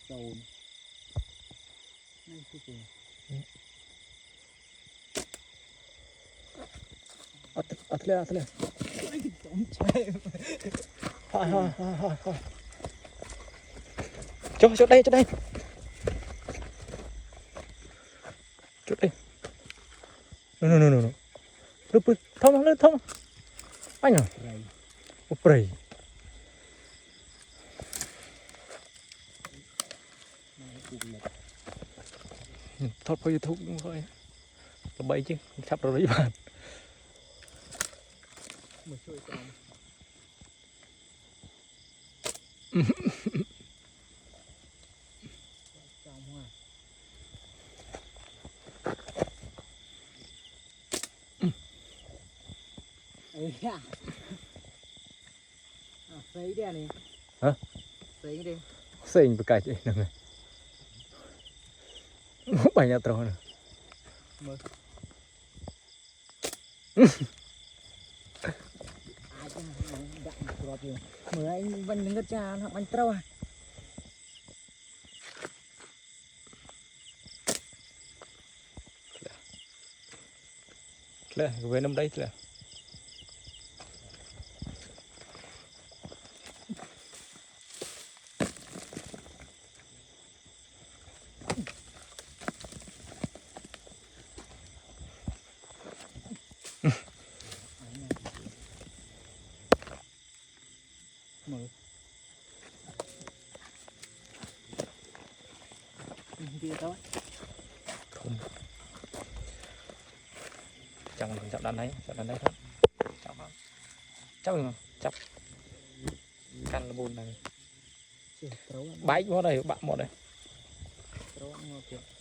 sâu này cái gì ở đây thôi chỗ đây no Rupert thông anh à upray thoát vào YouTube thôi là bay chứ sắp rồi đấy bạn một chuỗi con trong hoa ấy à sấy đi này hả sấy đi xinh với cái gì nè người bay nhà trâu nè mơ ai cha đặng cọp rồi mời anh Vân ngất cha nó bánh trâu à lẹ về năm đây lẹ mở kia thôi không chẳng chậm đàn đấy thôi chậm căn là bùn này bãi quá đây bạn một đây trâu ăn ngon kìa